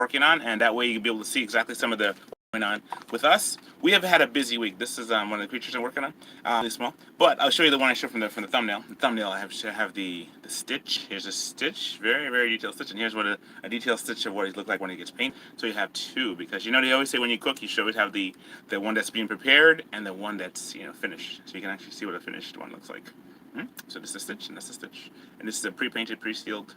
working on, and that way you'll be able to see exactly some of the going on with us. We have had a busy week. This is one of the creatures I'm working on, really small. But I'll show you the one I showed from the thumbnail. The thumbnail I have the stitch. Here's a stitch, very detailed stitch, and here's what a detailed stitch of what he looks like when he gets painted. So you have two, because you know they always say when you cook you should always have the one that's being prepared and the one that's finished, so you can actually see what a finished one looks like. So this is a stitch and that's a stitch, and this is a pre-painted, pre-sealed.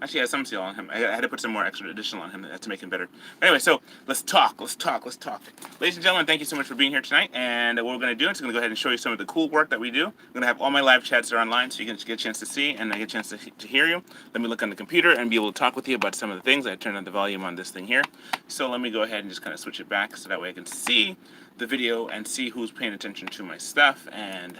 Actually, has some seal on him. I had to put some more extra additional on him to make him better. But anyway, so let's talk. Ladies and gentlemen, thank you so much for being here tonight. And what we're going to do is going to go ahead and show you some of the cool work that we do. I'm going to have all my live chats are online, so you can get a chance to see and I get a chance to hear you. Let me look on the computer and be able to talk with you about some of the things. I turned on the volume on this thing here. So let me go ahead and just kind of switch it back so that way I can see the video and see who's paying attention to my stuff. And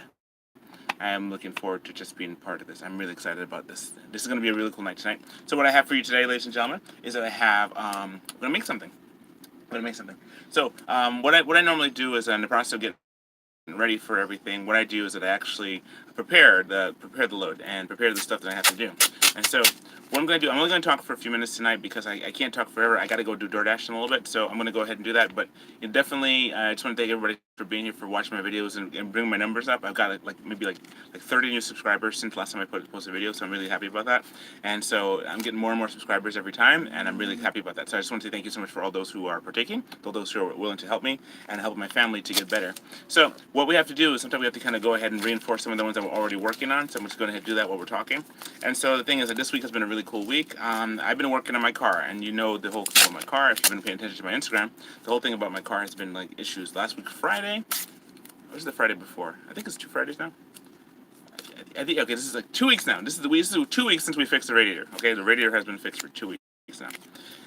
I am looking forward to just being part of this. I'm really excited about this. This is going to be a really cool night tonight. So what I have for you today, ladies and gentlemen, is that I have, I'm going to make something. So what I normally do is in the process of getting ready for everything, what I do is that I actually prepare the load and prepare the stuff that I have to do. And so what I'm going to do, I'm only going to talk for a few minutes tonight because I can't talk forever. I got to go do DoorDash in a little bit, so I'm going to go ahead and do that. But definitely, I just want to thank everybody for being here, for watching my videos and bring my numbers up. I've got maybe 30 new subscribers since last time I posted a video, so I'm really happy about that. And so I'm getting more and more subscribers every time, and I'm really happy about that. So I just want to say thank you so much for all those who are partaking, all those who are willing to help me and help my family to get better. So what we have to do is sometimes we have to kind of go ahead and reinforce some of the ones that we're already working on. So I'm just going to do that while we're talking. And so the thing is that this week has been a really cool week. I've been working on my car, and you know the whole thing about my car. If you've been paying attention to my Instagram, the whole thing about my car has been like issues. Last week Friday, what was the Friday before? I think it's 2 Fridays now. I think, okay, this is like 2 weeks now. This is 2 weeks since we fixed the radiator. Okay, the radiator has been fixed for 2 weeks now,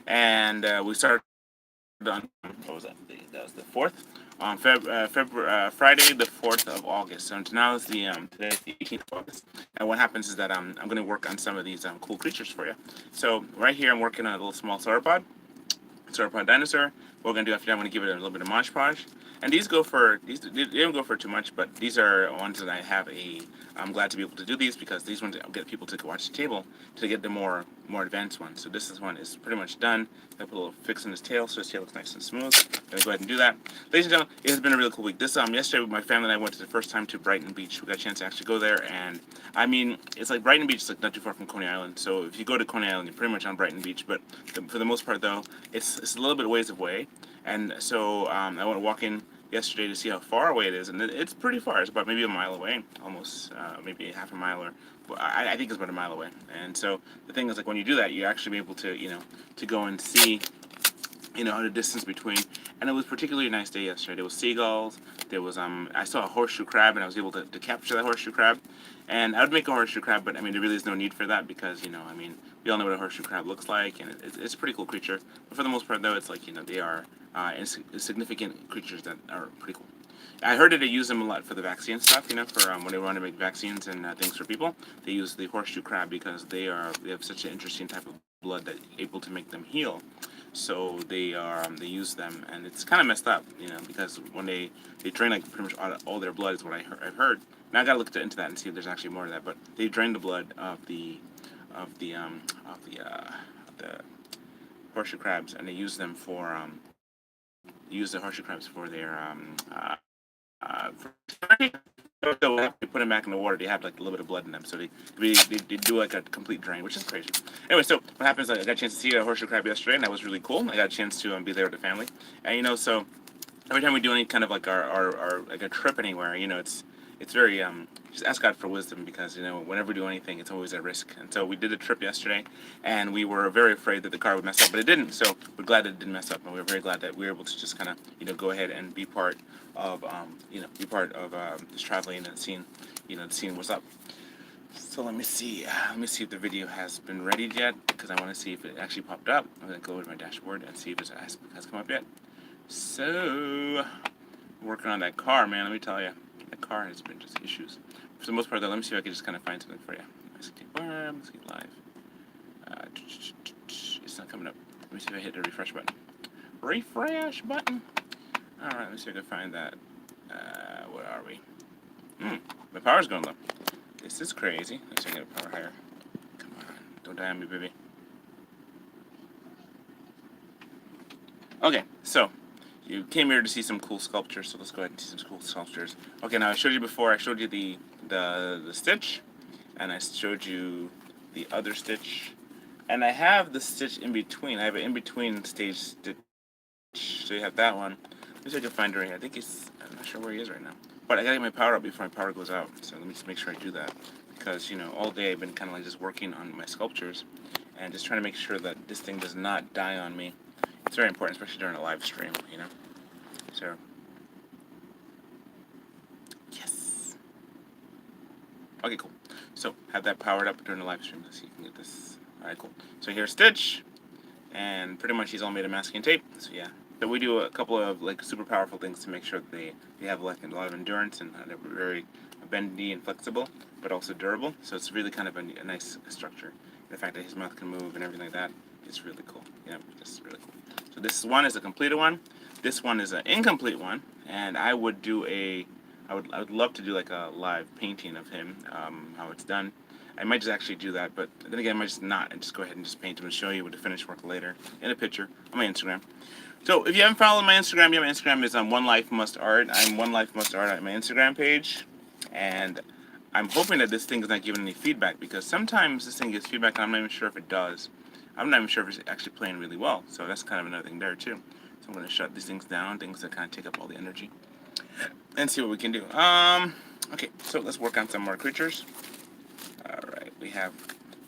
and we started on, what was that? That was the 4th. On Friday, the 4th of August. So now it's today's the 18th of August. And what happens is that I'm going to work on some of these cool creatures for you. So right here, I'm working on a little small sauropod dinosaur. What we're going to do after that, I'm going to give it a little bit of Mod Podge. And these don't go for too much, but these are ones that I'm glad to be able to do these because these ones get people to watch the table to get the more advanced ones. So this one is pretty much done. I put a little fix in his tail so his tail looks nice and smooth. I'm going to go ahead and do that. Ladies and gentlemen, it has been a really cool week. Yesterday my family and I went to the first time to Brighton Beach. We got a chance to actually go there, and I mean, it's like Brighton Beach is like not too far from Coney Island. So if you go to Coney Island, you're pretty much on Brighton Beach, but for the most part though, it's a little bit ways away. And so I went walking yesterday to see how far away it is, and it's pretty far. It's about maybe a mile away, almost maybe half a mile, or I think it's about a mile away. And so the thing is, like when you do that, you actually be able to to go and see the distance between. And it was a particularly nice day yesterday. There was seagulls. There was I saw a horseshoe crab, and I was able to capture that horseshoe crab. And I would make a horseshoe crab, but I mean there really is no need for that because I mean we all know what a horseshoe crab looks like, and it's a pretty cool creature. But for the most part though, it's like they are significant creatures that are pretty cool. I heard that they use them a lot for the vaccine stuff, for when they want to make vaccines and things for people. They use the horseshoe crab because they have such an interesting type of blood that able to make them heal. So they use them, and it's kind of messed up, because when they drain like pretty much all their blood is what I've heard. Now I gotta look into that and see if there's actually more to that. But they drain the blood of the horseshoe crabs, and they use them for the horseshoe crabs for their so when they put them back in the water, they have like a little bit of blood in them, so they do like a complete drain, which is crazy. Anyway, so what happens? I got a chance to see a horseshoe crab yesterday, and that was really cool. I got a chance to be there with the family, and so every time we do any kind of like our like a trip anywhere, it's very just ask God for wisdom because whenever we do anything, it's always a risk. And so we did a trip yesterday, and we were very afraid that the car would mess up, but it didn't. So we're glad that it didn't mess up, and we're very glad that we were able to just kind of go ahead and be part of just traveling and seeing what's up. So let me see if the video has been ready yet, because I want to see if it actually popped up. I'm gonna go over to my dashboard and see if it has come up yet. So working on that car, man. Let me tell you, that car has been just issues. For the most part, though, let me see if I can just kind of find something for you. Let's get live. It's not coming up. Let me see if I hit the refresh button. Refresh button. All right, let me see if I can find that. Where are we? My power's going low. This is crazy. Let's see if I can get a power higher. Come on, don't die on me, baby. Okay, so you came here to see some cool sculptures, so let's go ahead and see some cool sculptures. Okay, now I showed you before. I showed you the stitch, and I showed you the other stitch, and I have the stitch in between. I have an in between stage stitch. So you have that one. Let me see if I can find it right here. I think he's. I'm not sure where he is right now. But I gotta get my power up before my power goes out. So let me just make sure I do that, because all day I've been kind of like just working on my sculptures, and just trying to make sure that this thing does not die on me. It's very important, especially during a live stream. So yes. Okay, cool. So have that powered up during the live stream. Let's see if you can get this. All right, cool. So here's Stitch, and pretty much he's all made of masking tape. So yeah. So we do a couple of like super powerful things to make sure that they have like a lot of endurance, and they're very bendy and flexible, but also durable. So it's really kind of a nice structure. And the fact that his mouth can move and everything like that is really cool. Just really cool. So this one is a completed one. This one is an incomplete one, and I would love to do like a live painting of him, how it's done. I might just actually do that, but then again, I might just not, and just go ahead and just paint him and show you with the finished work later in a picture on my Instagram. So if you haven't followed my Instagram yet, my Instagram is One Life Must Art. I'm One Life Must Art on my Instagram page, and I'm hoping that this thing is not giving any feedback, because sometimes this thing gives feedback and I'm not even sure if it does. I'm not even sure if it's actually playing really well, so that's kind of another thing there too. So I'm going to shut these things down, things that kind of take up all the energy, and see what we can do. Okay, so let's work on some more creatures. Alright, we have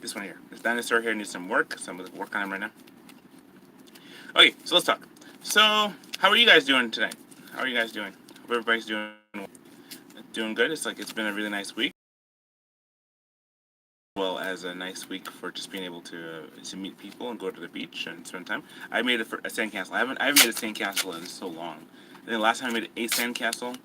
this one here. This dinosaur here needs some work, so I'm going to work on him right now. Okay, so let's talk. So, how are you guys doing tonight? How are you guys doing? Hope everybody's doing good. It's been a really nice week, as well as a nice week for just being able to meet people and go to the beach and spend time. I made a sandcastle. I haven't made a sandcastle in so long. I think the last time I made a sandcastle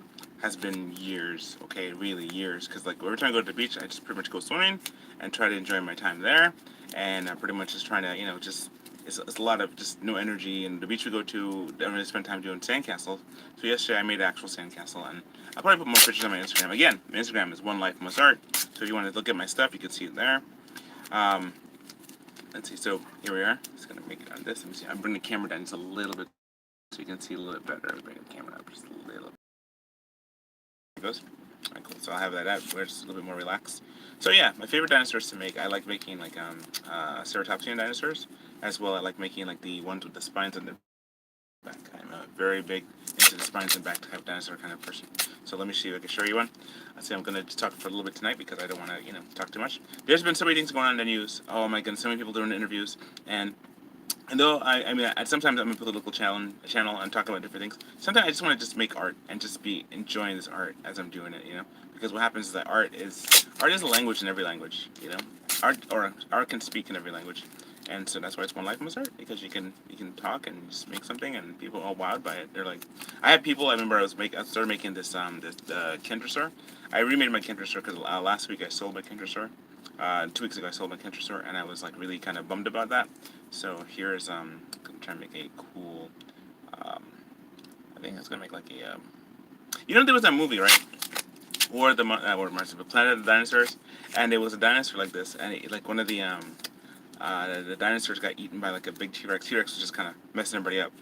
has been years. Okay, really years. Because like every time I go to the beach, I just pretty much go swimming and try to enjoy my time there, and I'm pretty much just trying to just. It's a lot of just no energy, and the beach we go to, I don't really spend time doing sandcastles. So yesterday I made an actual sandcastle, and I'll probably put more pictures on my Instagram. Again, my Instagram is One Life Must Art, so if you want to look at my stuff, you can see it there. Let's see, so here we are. Just going to make it on this. Let me see. I'm bringing the camera down just a little bit so you can see a little bit better. I'm bringing the camera up just a little bit. There it goes. All right, cool. So I'll have that out where it's a little bit more relaxed. So yeah, my favorite dinosaurs to make, I like making like ceratopsian dinosaurs, as well. I like making like the ones with the spines on the back. I'm a very big into the spines and back type dinosaur kind of person. So let me see if I can show you one. I say I'm going to talk for a little bit tonight because I don't want to talk too much. There's been so many things going on in the news. Oh my goodness, so many people doing interviews, and though sometimes I'm a political channel and talk about different things. Sometimes I just want to just make art and just be enjoying this art as I'm doing it, Because what happens is that art is a language in every language, Art can speak in every language, and so that's why it's One Life Must Art, because you can talk and just make something, and people are all wowed by it. They're like, I had people. I remember I started making this Kentrosaur. I remade my Kentrosaur because last week I sold my Kentrosaur. 2 weeks ago I sold my Kentrosaur, and I was like really kind of bummed about that. So here's I'm trying to make a cool. I think I was gonna make like a. There was that movie, right? Or but Planet of the Dinosaurs, and it was a dinosaur like this, and like one of the dinosaurs got eaten by like a big T-Rex. T-Rex was just kind of messing everybody up,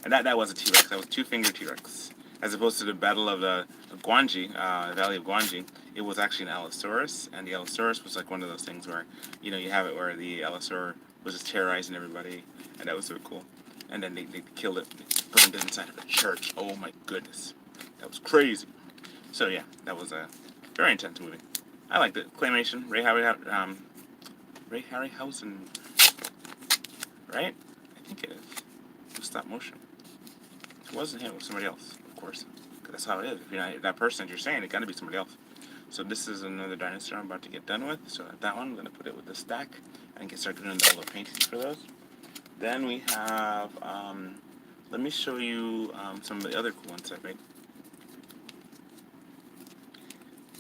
And that was a T-Rex. That was two-finger T-Rex, as opposed to the Battle of Gwangi, Valley of Gwangi. It was actually an Allosaurus, and the Allosaurus was like one of those things where you have it where the Allosaur was just terrorizing everybody, and that was so cool. And then they killed it, burned it inside of a church. Oh my goodness, that was crazy. So yeah, that was a very intense movie. I liked it. Claymation, Ray Harryhausen, right? I think it is. It was stop motion. It wasn't him. It was somebody else, of course. Because that's how it is. If you're not that person that you're saying, it got to be somebody else. So this is another dinosaur I'm about to get done with. So that one, I'm going to put it with the stack and get started doing all the paintings for those. Then we have, let me show you some of the other cool ones I made.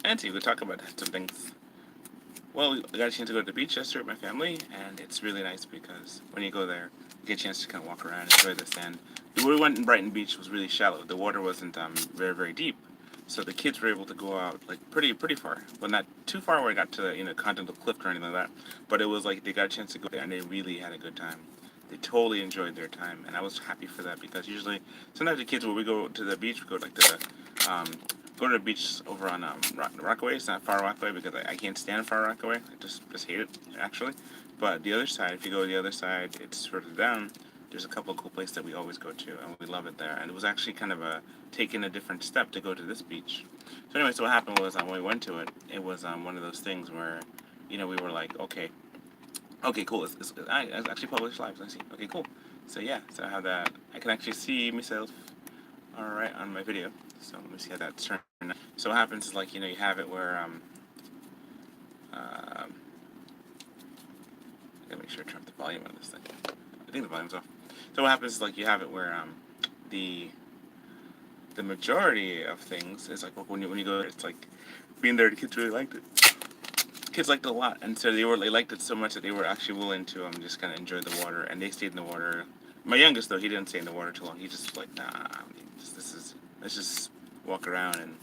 And so you could talk about some things. Well, I got a chance to go to the beach yesterday with my family, and it's really nice because when you go there, you get a chance to kind of walk around and enjoy the sand. We went in Brighton Beach was really shallow. The water wasn't very, very deep. So the kids were able to go out like pretty far, but not too far where I got to Continental Cliff or anything like that. But it was like they got a chance to go there and they really had a good time. They totally enjoyed their time, and I was happy for that because usually, sometimes the kids when we go to the beach, we go like to the go to the beach over on Rockaway. It's not Far Rockaway because I can't stand Far Rockaway. I just hate it actually. But the other side, if you go to the other side, it's further down. There's a couple of cool places that we always go to, and we love it there. And it was actually kind of a taking a different step to go to this beach. So anyway, so what happened was when we went to it, it was one of those things where, we were like, okay, okay, cool. I actually published live. I see. Okay, cool. So yeah, so I have that. I can actually see myself, all right, on my video. So let me see how that's turned. So what happens is like you have it where I gotta make sure I turn up the volume on this thing. I think the volume's off. So what happens is like you have it where the majority of things is like when you go there, it's like being there. The kids really liked it. Kids liked it a lot, and so they liked it so much that they were actually willing to just kind of enjoy the water, and they stayed in the water. My youngest though, he didn't stay in the water too long. He just was like, nah, let's just walk around and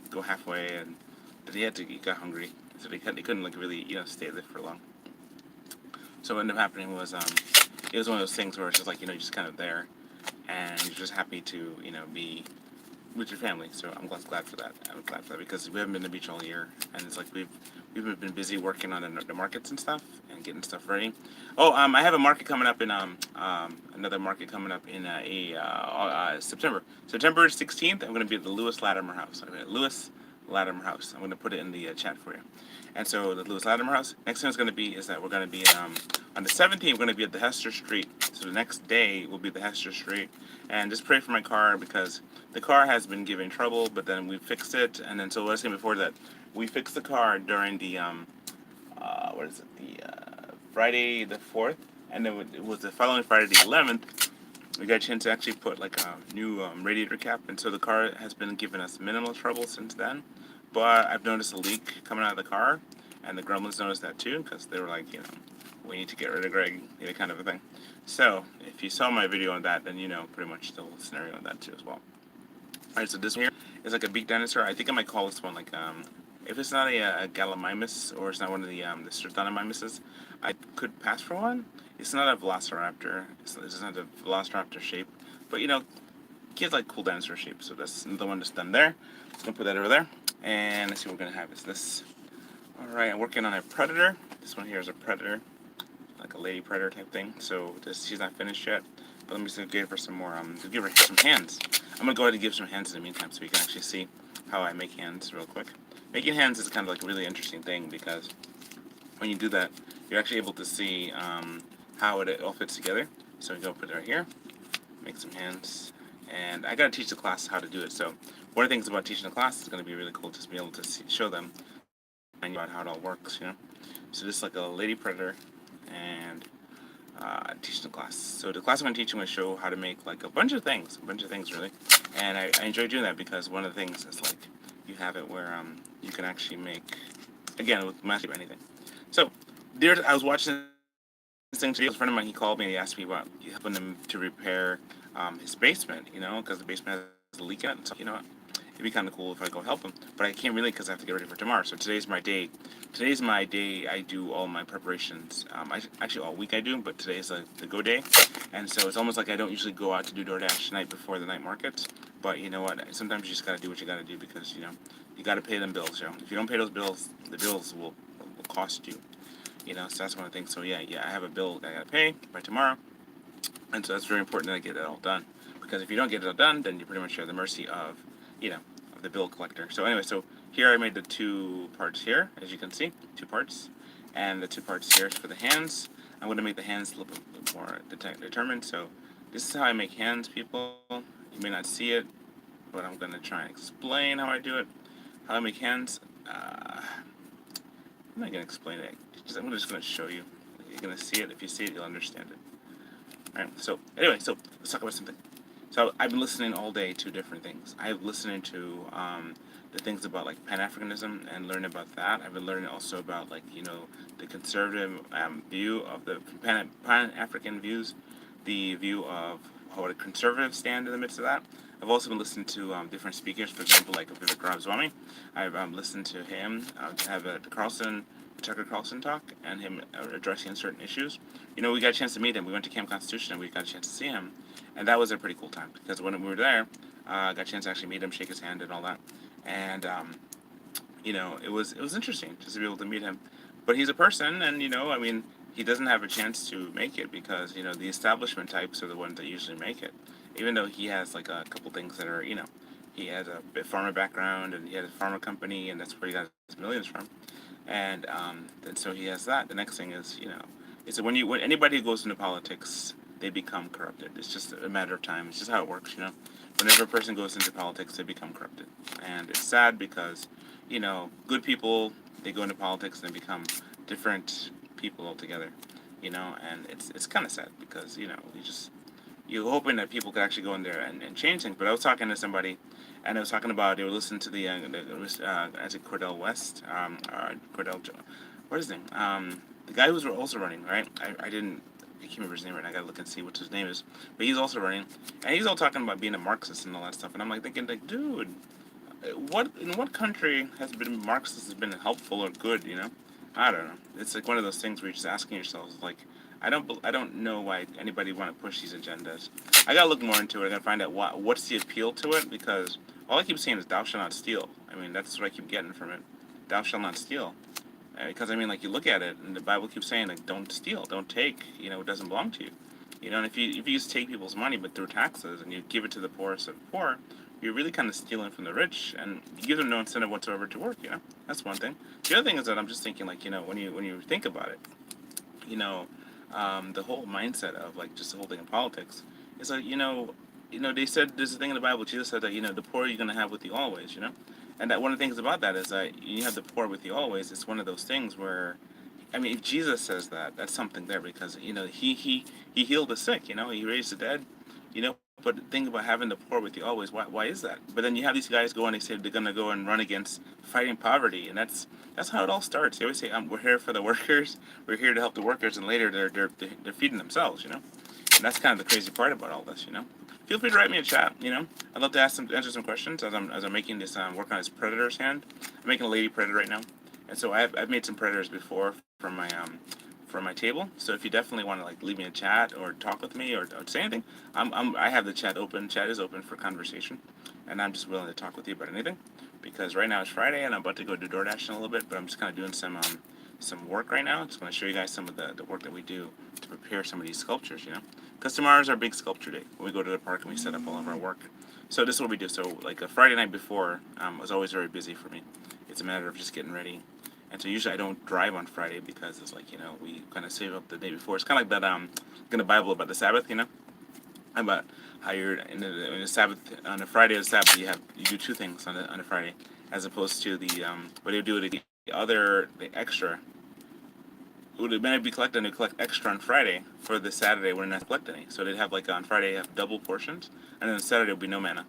go halfway, and but he got hungry, so they couldn't like really stay there for long. So what ended up happening was it was one of those things where it's just like you're just kind of there, and you're just happy to be with your family. So I'm glad for that. I'm glad for that because we haven't been to the beach all year, and it's like we've been busy working on the markets and stuff and getting stuff ready. Oh, I have a market coming up in another market coming up in September. September 16th. I'm going to be at the Lewis Latimer House. Lewis Latimer House. I'm going to put it in the chat for you. And so the Lewis Latimer House. Next thing is going to be is that we're going to be on the 17th. We're going to be at the Hester Street. So the next day will be the Hester Street. And just pray for my car because the car has been giving trouble, but then we fixed it. And then so what I was saying before that, we fixed the car during the Friday the 4th, and then it was the following Friday the 11th. We got a chance to actually put like a new radiator cap, and so the car has been giving us minimal trouble since then. But I've noticed a leak coming out of the car, and the Gremlins noticed that too because they were like, we need to get rid of Greg, kind of a thing. So if you saw my video on that, then you know pretty much the whole scenario on that too as well. Alright, so this one here is like a beak dinosaur. I think I might call this one like if it's not a Gallimimus or it's not one of the Strathonomimuses, I could pass for one. It's not a Velociraptor. It's not a Velociraptor shape, but kids like cool dinosaur shapes. So that's the one that's done there. Just gonna put that over there, and let's see what we're gonna have. Is this? All right, I'm working on a predator. This one here is a predator, like a lady predator type thing. So she's not finished yet. But let me just give her some more. Give her some hands. I'm gonna go ahead and give some hands in the meantime, so you can actually see how I make hands real quick. Making hands is kind of like a really interesting thing because when you do that, you're actually able to see how it all fits together. So we go put it right here, make some hands, and I gotta teach the class how to do it. So one of the things about teaching the class is gonna be really cool to be able to show them and about how it all works. So this is like a lady predator, and teaching the class. So the class I'm going to teach, I'm going to show how to make like a bunch of things really. And I enjoy doing that because one of the things is like you have it where you can actually make, again, with massive anything. So I was watching this thing today. A friend of mine, he called me and he asked me about helping him to repair his basement, because the basement has a leak in it. And so, it'd be kind of cool if I go help him, but I can't really because I have to get ready for tomorrow. So today's my day. Today's my day. I do all my preparations. Actually all week I do, but today's the go day, and so it's almost like I don't usually go out to do DoorDash the night before the night markets. But you know what? Sometimes you just gotta do what you gotta do because you gotta pay them bills. If you don't pay those bills, the bills will cost you. So that's one of the things. So yeah, I have a bill that I gotta pay by tomorrow, and so that's very important that I get it all done. Because if you don't get it all done, then you're pretty much at the mercy of of the bill collector. So anyway, so here I made the two parts here, as you can see, 2 parts, and the 2 parts here is for the hands. I'm going to make the hands a little bit more determined. So this is how I make hands, people. You may not see it, but I'm going to try and explain how I do it. How I make hands. I'm not going to explain it. I'm just going to show you. You're going to see it. If you see it, you'll understand it. Alright, so anyway, so let's talk about something. So I've been listening all day to different things. I've listened to the things about like Pan-Africanism and learning about that. I've been learning also about like the conservative view of the Pan-African views, the view of how a conservative stand in the midst of that. I've also been listening to different speakers, for example, like Vivek Ramaswamy. I've listened to him. I have Carlson Tucker Carlson talk and him addressing certain issues. We got a chance to meet him. We went to Camp Constitution and we got a chance to see him, and that was a pretty cool time because when we were there, got a chance to actually meet him, shake his hand, and all that. And it was interesting just to be able to meet him. But he's a person, and he doesn't have a chance to make it because the establishment types are the ones that usually make it. Even though he has like a couple things that are he has a bit pharma background and he had a pharma company, and that's where he got his millions from. And then so he has that. The next thing is is that when anybody who goes into politics, they become corrupted. It's just a matter of time. It's just how it works. Whenever a person goes into politics, they become corrupted, and it's sad because good people, they go into politics and they become different people altogether. And it's kind of sad because you're hoping that people could actually go in there and change things. But I was talking to somebody, and I was talking about they were listening to the I think Cordell West, Cordell, what is his name? The guy who's also running, right? I can't remember his name right now. I gotta look and see what his name is. But he's also running, and he's all talking about being a Marxist and all that stuff. And I'm like thinking, like, dude, in what country has been Marxist has been helpful or good? I don't know. It's like one of those things where you're just asking yourselves, like, I don't know why anybody want to push these agendas. I gotta look more into it. I gotta find out what's the appeal to it, because all I keep saying is "Thou shalt not steal." I mean, that's what I keep getting from it. "Thou shalt not steal," because I mean, like, you look at it, and the Bible keeps saying, like, don't steal, don't take. It doesn't belong to you. And if you just take people's money, but through taxes, and you give it to the poorest of the poor, you're really kind of stealing from the rich, and you give them no incentive whatsoever to work. That's one thing. The other thing is that I'm just thinking, like, when you think about it, the whole mindset of like just the whole thing in politics is like they said there's a thing in the Bible. Jesus said that the poor you're gonna have with you always. And that one of the things about that is that you have the poor with you always. It's one of those things where, I mean, if Jesus says that, that's something there because he healed the sick. He raised the dead. But think about having the poor with you always. Why is that? But then you have these guys go and they say they're gonna go and run against fighting poverty, and that's how it all starts. They always say, "We're here for the workers. We're here to help the workers," and later they're feeding themselves. And that's kind of the crazy part about all this. Feel free to write me a chat. I'd love to answer some questions as I'm making this work on this predator's hand. I'm making a lady predator right now, and so I've made some predators before from my table. So if you definitely want to like leave me a chat or talk with me or say anything, I have the chat open. Chat is open for conversation, and I'm just willing to talk with you about anything. Because right now it's Friday and I'm about to go do DoorDash in a little bit, but I'm just kind of doing some work right now. Just going to show you guys some of the work that we do to prepare some of these sculptures. Because tomorrow's our big sculpture day when we go to the park and we set up all of our work. So this is what we do. So like a Friday night before was always very busy for me. It's a matter of just getting ready. And so usually I don't drive on Friday because it's like, we kind of save up the day before. It's kind of like that in the Bible about the Sabbath, about how you're in the Sabbath, on a Friday of the Sabbath, you do two things on a Friday, as opposed to the what do you do the extra. Would might be collected and they collect extra on Friday for the Saturday when they're not collecting any. So they'd have like on Friday you have double portions, and then on Saturday would be no manna.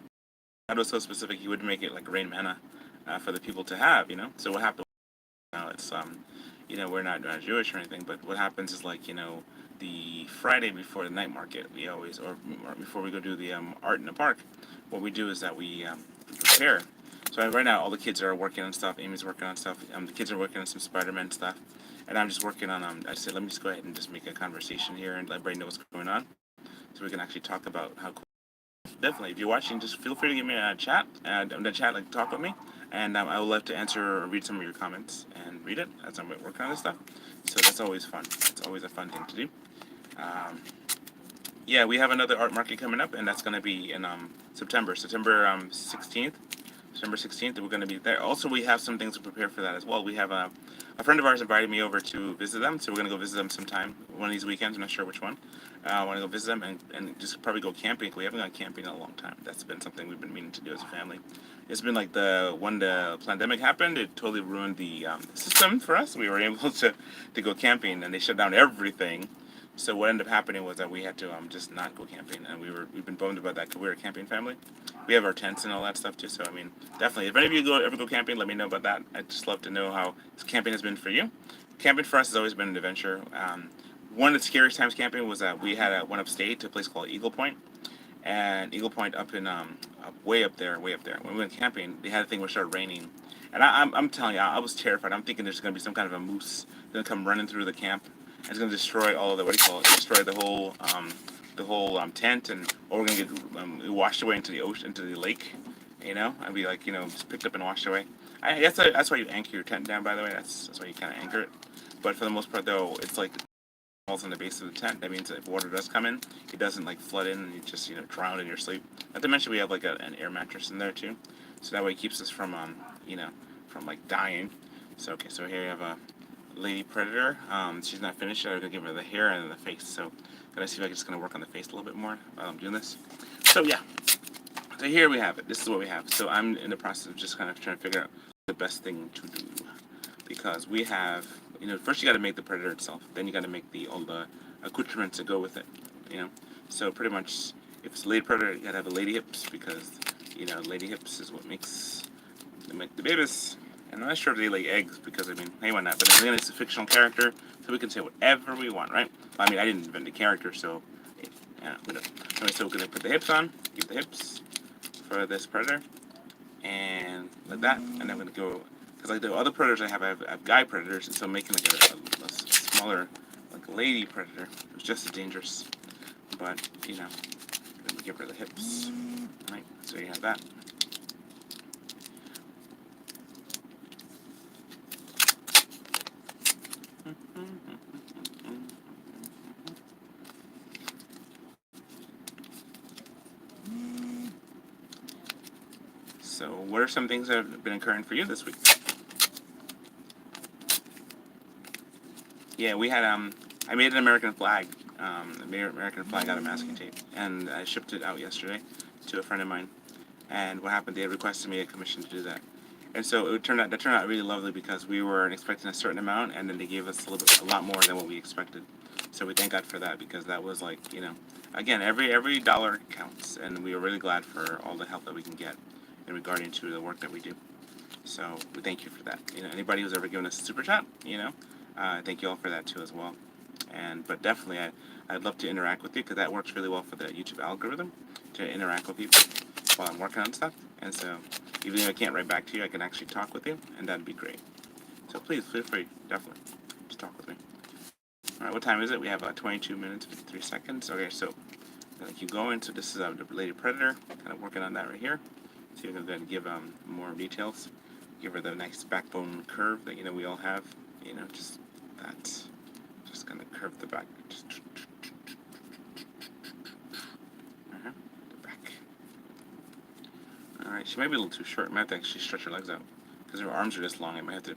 God was so specific he would make it like rain manna for the people to have. So what happened? Now it's we're not Jewish or anything, but what happens is like the Friday before the night market, we always or before we go do the art in the park, what we do is that we prepare. So right now all the kids are working on stuff. Amy's working on stuff. The kids are working on some Spider-Man stuff, and I'm just working on I said let me just go ahead and just make a conversation here and let everybody know what's going on, so we can actually talk about how cool. Definitely, if you're watching, just feel free to give me a chat and the chat, like talk with me, and I would love to answer or read some of your comments and read it as I'm working on this stuff. So that's always fun. It's always a fun thing to do. Yeah, we have another art market coming up, and that's going to be in September 16th. September 16th, we're going to be there. Also, we have some things to prepare for that as well. We have a friend of ours invited me over to visit them, so we're going to go visit them sometime, one of these weekends. I'm not sure which one. I want to go visit them and just probably go camping. We haven't gone camping in a long time. That's been something we've been meaning to do as a family. It's been like when the pandemic happened, it totally ruined the system for us. We were able to go camping, and they shut down everything. So what ended up happening was that we had to just not go camping, and we've been bummed about that because we're a camping family. We have our tents and all that stuff too. So I mean, definitely, if any of you ever go camping, let me know about that. I'd just love to know how camping has been for you. Camping for us has always been an adventure. One of the scariest times camping was that we went upstate to a place called Eagle Point, and Eagle Point up in way up there, way up there. When we went camping, they had a thing where it started raining, and I'm telling you, I was terrified. I'm thinking there's gonna be some kind of a moose gonna come running through the camp, and it's gonna destroy all of the, what do you call it? Destroy the whole tent, and or we're gonna get washed away into the ocean, into the lake. You know, I'd be like, just picked up and washed away. I guess that's why you anchor your tent down. By the way, that's why you kind of anchor it. But for the most part, though, it's like falls on the base of the tent. That means that if water does come in, it doesn't like flood in and you just drown in your sleep. Not to mention we have like an air mattress in there too, so that way it keeps us from from like dying. So okay, so here you have a lady predator. She's not finished yet. I'm gonna give her the hair and the face. So I'm gonna see if I'm just gonna work on the face a little bit more while I'm doing this. So yeah, so here we have it. This is what we have. So I'm in the process of just kind of trying to figure out the best thing to do, because we have, first you got to make the predator itself, then you got to make all the accoutrements to go with it, So pretty much, if it's a lady predator, you got to have a lady hips, because lady hips is what they make the babies. And I'm not sure if they lay eggs, because hey, why not? But then again, it's a fictional character, so we can say whatever we want, right? I didn't invent the character, so anyway, so we're gonna put the hips on, give the hips for this predator, and like that, and I'm gonna go, because like the other predators I have guy predators, and so making like a smaller, like a lady predator was just as dangerous. But let me give her the hips. Right, so you have that. So what are some things that have been occurring for you this week? Yeah, we had I made an American flag, American flag out of masking tape, and I shipped it out yesterday to a friend of mine. And what happened? They had requested me a commission to do that, and so that turned out really lovely, because we were expecting a certain amount, and then they gave us a lot more than what we expected. So we thank God for that, because that was like, again, every dollar counts, and we are really glad for all the help that we can get in regarding to the work that we do. So we thank you for that. Anybody who's ever given us a super chat, thank you all for that too as well. But definitely, I'd love to interact with you, because that works really well for the YouTube algorithm, to interact with people while I'm working on stuff. And so even if I can't write back to you, I can actually talk with you, and that'd be great. So please feel free, definitely, to talk with me. All right, what time is it? We have 22 minutes, 53 seconds. Okay, so I'm gonna keep going. So this is the lady predator, kind of working on that right here. So I'm going to give more details. Give her the nice backbone curve that we all have. Just that. Just gonna curve the back. The back. All right, she might be a little too short. I might have to actually stretch her legs out, because her arms are just long. I might have to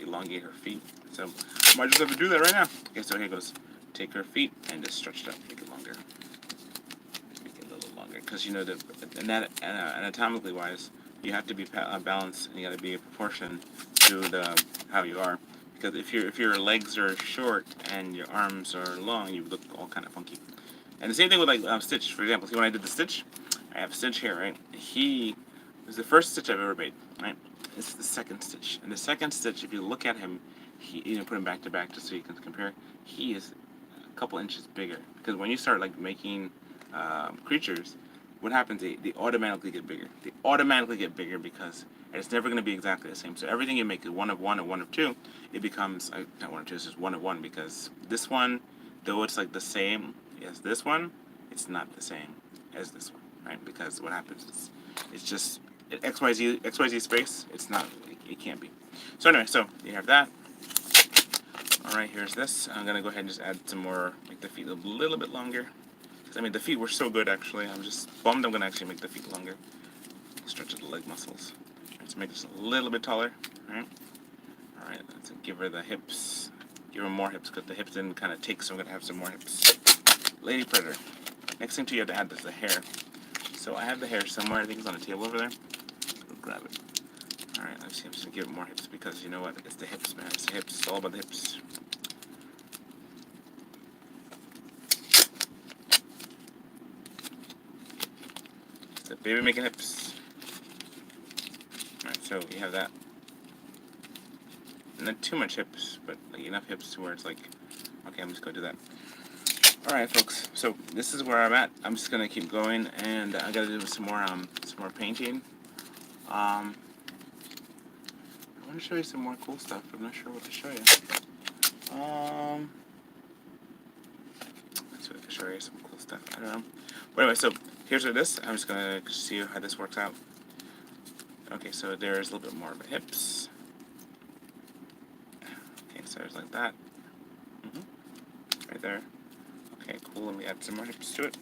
elongate her feet. So I might just have to do that right now. Okay, so here goes. Take her feet and just stretch it out. Make it longer. Make it a little longer, because anatomically wise, you have to be balanced, and you got to be in proportion to how you are. Because if your legs are short and your arms are long, you look all kind of funky. And the same thing with like Stitch, for example. See, when I did the Stitch, I have Stitch here, right? He was the first Stitch I've ever made, right? This is the second Stitch, and the second Stitch, if you look at him, put him back to back just so you can compare. He is a couple inches bigger, because when you start like making creatures, what happens? They automatically get bigger. They automatically get bigger, because it's never going to be exactly the same. So everything you make is one of one or one of two. It becomes not one of two. It's just one of one, because this one, though it's like the same as this one, it's not the same as this one, right? Because what happens is it's just XYZ space. It's not. It can't be. So anyway, so you have that. All right, here's this. I'm gonna go ahead and just add some more. Make the feet a little bit longer. Because the feet were so good actually. I'm just bummed. I'm gonna actually make the feet longer. Stretch the leg muscles. Let's make this a little bit taller. All right. Let's give her the hips. Give her more hips, because the hips didn't kind of take, so I'm gonna have some more hips. Lady predator. Next thing you have to add is the hair. So I have the hair somewhere. I think it's on the table over there. Go grab it. All right. Let's see. I'm just gonna give it more hips, because you know what? It's the hips, man. It's the hips. It's all about the hips. It's the baby making hips. Alright, so you have that. Not too much hips, but like enough hips to where it's like, okay, I'm just gonna do that. All right, folks. So this is where I'm at. I'm just gonna keep going, and I gotta do some more painting. I want to show you some more cool stuff, but I'm not sure what to show you. So I can show you some cool stuff. I don't know. But anyway, so here's what it is. I'm just gonna see how this works out. Okay, so there's a little bit more of the hips. Okay, so there's like that. Right there. Okay, cool. Let me add some more hips to it.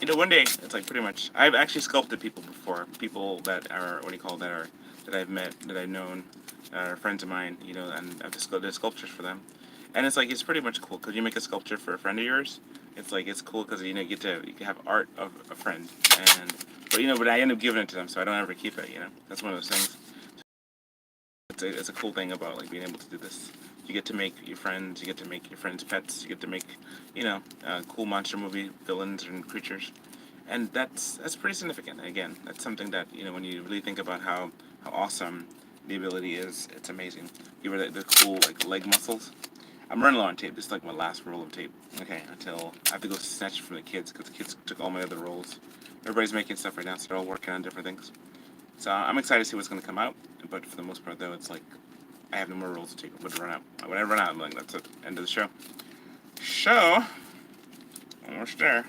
You know, one day it's like pretty much. I've actually sculpted people before. People that are that I've met, that I've known, that are friends of mine. You know, and I've just did sculptures for them. And it's like it's pretty much cool because you make a sculpture for a friend of yours. It's like it's cool because you know you can have art of a friend, and but I end up giving it to them, so I don't ever keep it. You know, that's one of those things. It's a cool thing about like being able to do this. You get to make your friends, you get to make your friends' pets, you get to make, cool monster movie villains and creatures, and that's pretty significant. And again, that's something that when you really think about how awesome the ability is, it's amazing. Give her the cool like leg muscles. I'm running low on tape. This is like my last roll of tape. Okay, until I have to go snatch from the kids because the kids took all my other rolls. Everybody's making stuff right now, so they're all working on different things. So I'm excited to see what's going to come out. But for the most part, though, it's like I have no more rolls to take. I'm going to run out. When I run out, I'm like, that's it. End of the show. So, almost there.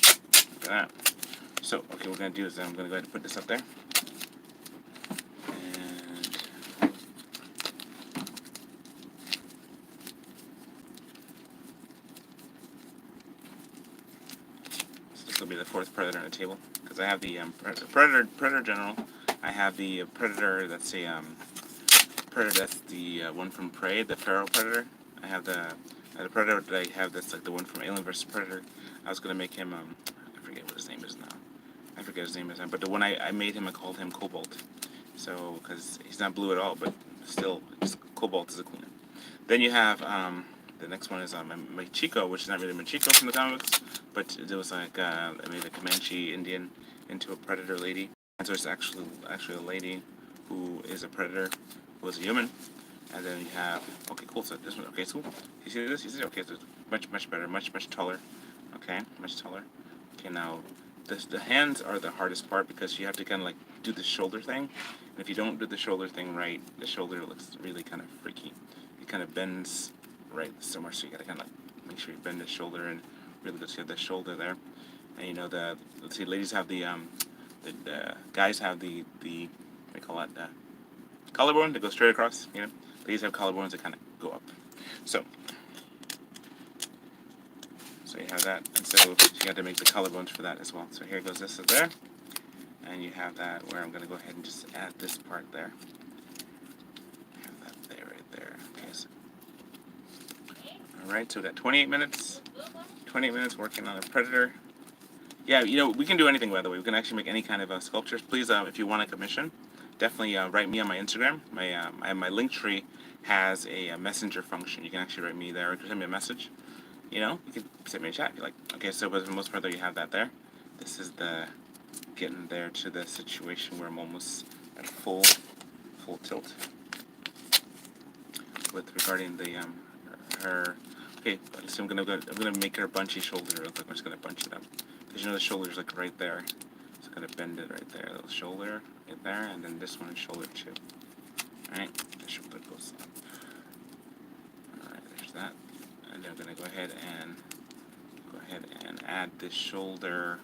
Look at that. So, okay, what we're going to do is I'm going to go ahead and put this up there. And so this will be the fourth predator on the table. Because I have the Predator General. I have the Predator that's a Predator that's the one from Prey, the Feral Predator. I have the Predator that I have that's like the one from Alien vs Predator. I was gonna make him I forget what his name is now. I forget his name is now. But the one I made him, I called him Cobalt. So because he's not blue at all, but still, Cobalt is a cool name. Then you have the next one is Machiko, which is not really Machiko from the comics, but it was like I made a Comanche Indian into a predator lady. And so it's actually a lady who is a predator, who is a human. And then you have, okay, cool, so this one, okay, so you see this? You see, okay, so it's much better, much taller. Okay, much taller. Okay, now the hands are the hardest part because you have to kind of like do the shoulder thing. And if you don't do the shoulder thing right, the shoulder looks really kind of freaky. It kind of bends right somewhere, so you gotta kind of like make sure you bend the shoulder and really good to get the shoulder there. And let's see, ladies have the guys have the what do you call that, collarbone that goes straight across. Ladies have collarbones that kind of go up. So you have that, and so you got to make the collarbones for that as well. So here goes, this is there, and you have that where I'm going to go ahead and just add this part there. Have that there, right there. Okay. So, all right, so we got 28 minutes. 28 minutes working on a predator. Yeah, we can do anything, by the way. We can actually make any kind of sculptures. Please, if you want a commission, definitely write me on my Instagram. My link tree has a messenger function. You can actually write me there or send me a message. You can send me a chat. You're like, okay, so for the most part, you have that there. This is the getting there to the situation where I'm almost at full tilt with regarding the her. Okay, so I'm gonna make her bunchy shoulder real quick. I'm just gonna bunch it up because the shoulder's like right there. So I'm gonna bend it right there. A little shoulder right there, and then this one is shoulder too. All right, the shoulder goes up. All right, there's that. And I'm gonna go ahead and add this shoulder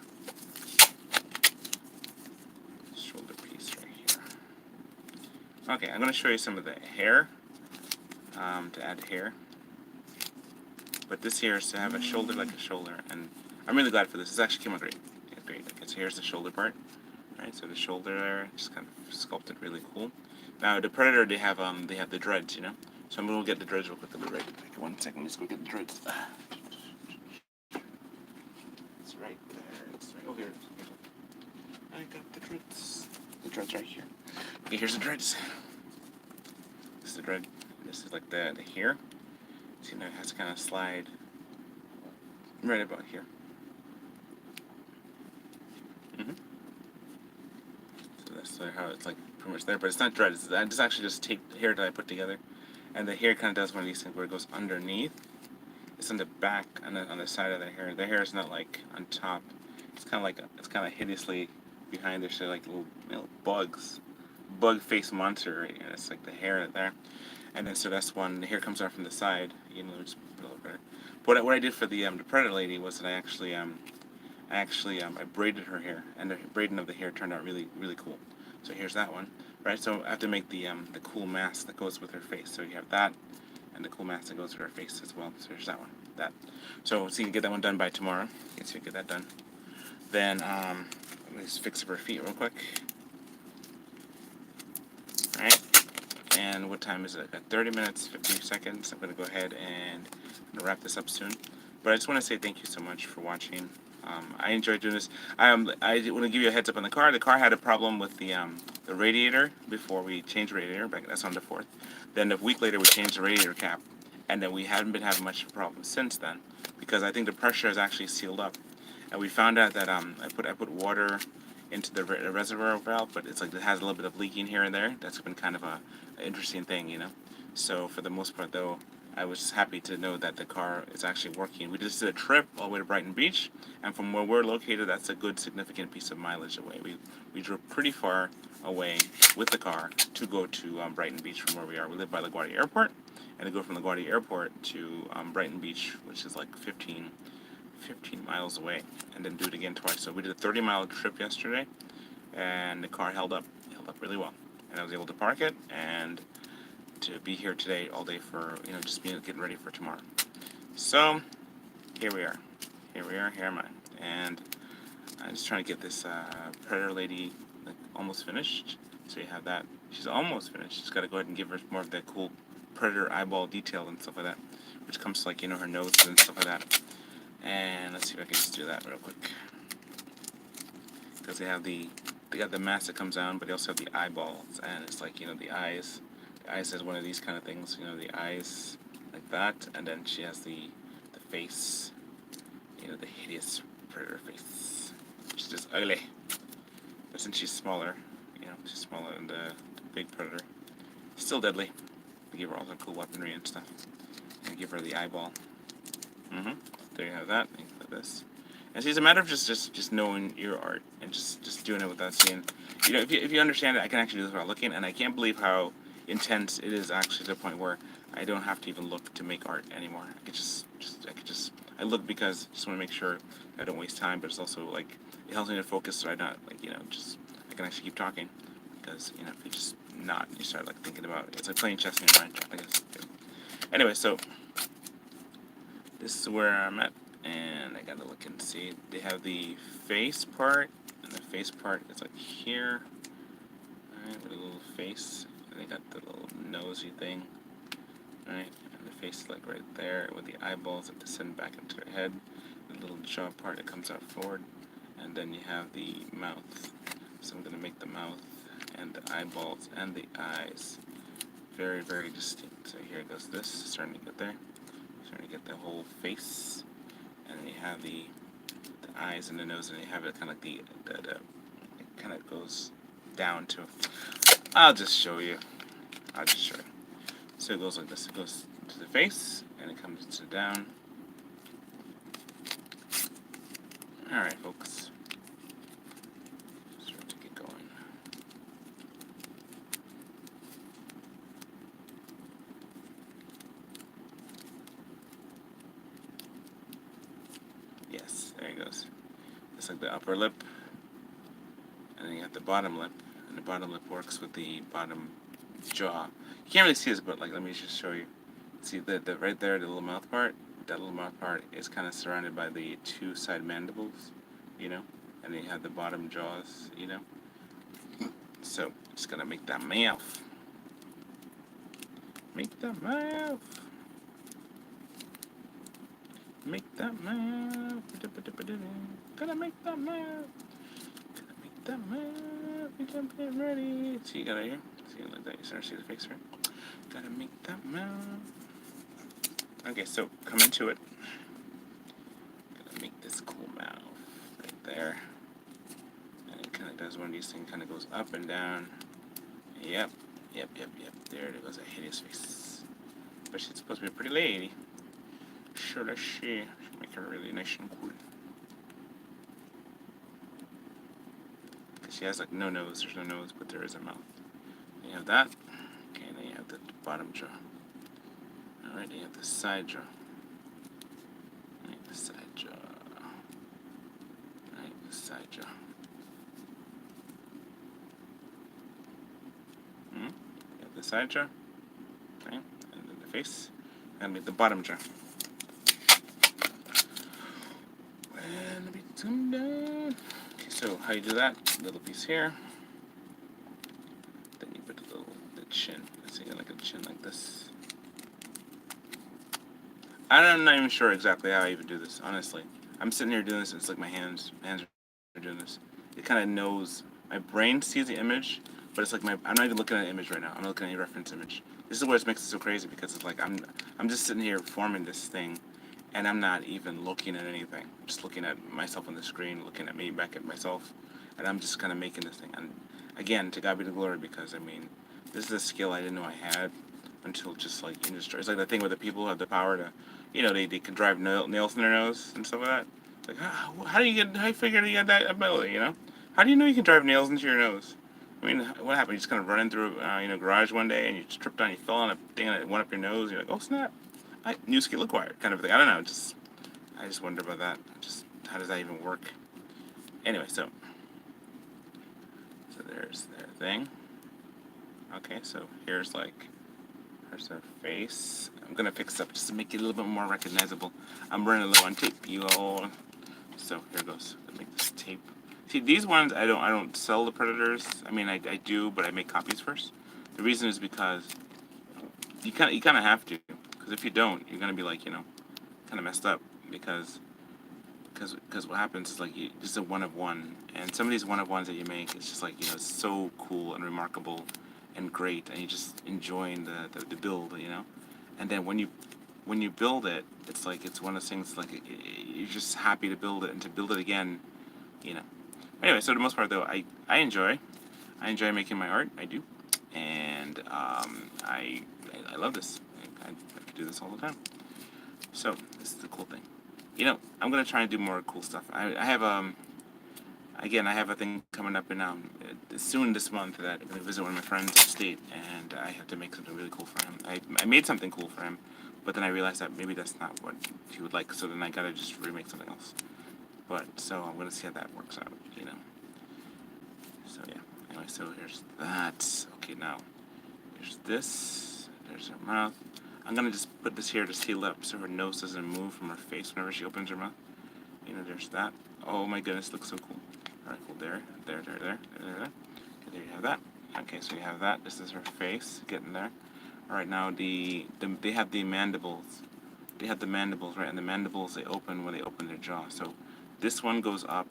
piece right here. Okay, I'm gonna show you some of the hair to add hair. But this here is to have a shoulder like a shoulder, and I'm really glad for this. This actually came out great. Yeah, great. Okay, so here's the shoulder part. Right, so the shoulder there, just kind of sculpted really cool. Now the Predator, they have the dreads, So I'm gonna get the dreads real quick. I'll be right back. 1 second, let's go get the dreads. It's right there. It's right. Oh, here. I got the dreads. The dreads right here. Okay, here's the dreads. This is the dread. This is like the hair. See, now it has to kind of slide right about here. So that's how it's like pretty much there, but it's not dread. It's actually just tape hair that I put together, and the hair kind of does one of these things where it goes underneath. it's on the back, on the side of the hair. The hair is not like on top. It's kind of like it's kind of hideously behind there. So like little bugs, bug face monster, right? And it's like the hair there. And then so that's one. The hair comes out from the side. Just a little bit. But what I did for the predator lady was that I braided her hair, and the braiding of the hair turned out really really cool. So here's that one, right? So I have to make the cool mask that goes with her face. So you have that, and the cool mask that goes with her face as well. So here's that one. That. So you can get that one done by tomorrow. So you get that done. Then let me just fix up her feet real quick. All right. And what time is it? I got 30 minutes, 50 seconds. I'm going to go ahead and wrap this up soon. But I just want to say thank you so much for watching. I enjoyed doing this. I want to give you a heads up on the car. The car had a problem with the radiator before we changed the radiator, but that's on the 4th. Then a week later we changed the radiator cap, and then we haven't been having much of a problem since then, because I think the pressure is actually sealed up. And we found out that I put water into the reservoir valve, but it's like it has a little bit of leaking here and there. That's been kind of an interesting thing. So for the most part, though, I was happy to know that the car is actually working. We just did a trip all the way to Brighton Beach, and from where we're located, that's a good significant piece of mileage away. We drove pretty far away with the car to go to Brighton Beach from where we are. We live by LaGuardia Airport, and to go from LaGuardia Airport to Brighton Beach, which is like 15 miles away, and then do it again twice. So we did a 30-mile trip yesterday, and the car held up really well, and I was able to park it and to be here today all day for just getting ready for tomorrow. So here we are, here am I, and I'm just trying to get this predator lady almost finished. So you have that. She's almost finished. Just got to go ahead and give her more of that cool predator eyeball detail and stuff like that, which comes to, like, her nose and stuff like that. And let's see if I can just do that real quick, because they got the mask that comes down, but they also have the eyeballs, and it's like the eyes. The eyes has one of these kind of things, the eyes like that, and then she has the face, the hideous predator face. She's just ugly. But since she's smaller, she's smaller than the big predator, still deadly. We give her all the cool weaponry and stuff, and give her the eyeball. There you have that. Like this. And see, it's a matter of just knowing your art and just doing it without seeing. If you understand it, I can actually do this without looking, and I can't believe how intense it is actually to the point where I don't have to even look to make art anymore. I look because I just want to make sure I don't waste time, but it's also like it helps me to focus so I not I can actually keep talking, because if you just not, you start like thinking about it. It's like playing chess in your mind, I guess. Anyway, so this is where I'm at, and I gotta look and see. They have the face part, and the face part is like here, alright, with a little face, and they got the little nosy thing, right, and the face is like right there, with the eyeballs that descend back into their head, the little jaw part that comes out forward, and then you have the mouth. So I'm gonna make the mouth and the eyeballs and the eyes very, very distinct. So here goes this, starting to get there. Starting to get the whole face, and then you have the eyes and the nose, and you have it kind of like it kind of goes down to. I'll just show you. So it goes like this. It goes to the face, and it comes to down. All right, folks. Start to get going. Yes, there it goes. It's like the upper lip, and then you have the bottom lip, and the bottom lip works with the bottom jaw. You can't really see this, but like let me just show you. See the right there, the little mouth part. That little mouth part is kind of surrounded by the two side mandibles, and then you have the bottom jaws, So just gonna make that mouth. Make that mouth. Make that mouth. Gonna make that mouth. Gonna make that mouth. We can get ready. See, you got it here. See it like that. You start to see the face, right? Gotta make that mouth. Okay, so come into it. Gonna make this cool mouth right there. And it kind of does one of these things. Kind of goes up and down. Yep. There it goes. A hideous face. But she's supposed to be a pretty lady. So let's see. Make her really nice and cool. Because she has like no nose. There's no nose, but there is a mouth. You have that. Okay, and then you have the bottom jaw. Alright, you have the side jaw. Right, the side jaw. Right, the side jaw. You have the side jaw. Okay, and then the face. And make the bottom jaw. And let me come down. Okay, so how you do that? Little piece here. Then you put the chin. Let's see, like a chin like this. I'm not even sure exactly how I even do this, honestly. I'm sitting here doing this, and it's like my hands are doing this. It kind of knows. My brain sees the image, but it's like I'm not even looking at an image right now. I'm not looking at a reference image. This is what makes it so crazy, because it's like I'm just sitting here forming this thing, and I'm not even looking at anything. I'm just looking at myself on the screen, looking at me back at myself, and I'm just kind of making this thing. And again, to God be the glory, because I mean, this is a skill I didn't know I had until just like industry. It's like the thing where the people who have the power to, they can drive nails in their nose and stuff like that. Like, how do you figure you got that ability, How do you know you can drive nails into your nose? I mean, what happened? You just kind of running through, garage one day, and you just tripped on, you fell on a thing, and it went up your nose, and you're like, oh snap, new skill acquired, kind of thing. I don't know, I just wonder about that. Just, how does that even work? Anyway, so there's their thing. Okay, so here's her face. I'm gonna fix up just to make it a little bit more recognizable. I'm running low on tape, you all. So here goes. I'll make this tape. See, these ones I don't sell the Predators. I mean, I do, but I make copies first. The reason is because you kind of have to. Because if you don't, you're gonna be like, kind of messed up. Because what happens is like just a one of one, and some of these one of ones that you make, it's just like it's so cool and remarkable and great, and you're just enjoying the build, and then when you build it, it's like it's one of those things like you're just happy to build it, and to build it again, Anyway, so for the most part though, I enjoy making my art. I do, and I love this. I could do this all the time. So this is the cool thing. I'm gonna try and do more cool stuff. I have again, I have a thing coming up in soon this month that I'm gonna visit one of my friends upstate, and I have to make something really cool for him. I made something cool for him, but then I realized that maybe that's not what he would like. So then I gotta just remake something else. But so I'm gonna see how that works out. So yeah. Anyway, so here's that. Okay, now there's this. There's her mouth. I'm gonna just put this here to seal up so her nose doesn't move from her face whenever she opens her mouth. There's that. Oh my goodness, looks so cool. Alright, cool. There. Okay, there you have that. Okay, so you have that. This is her face getting there. Alright, now they have the mandibles. They have the mandibles, right? And the mandibles, they open when they open their jaw. So this one goes up.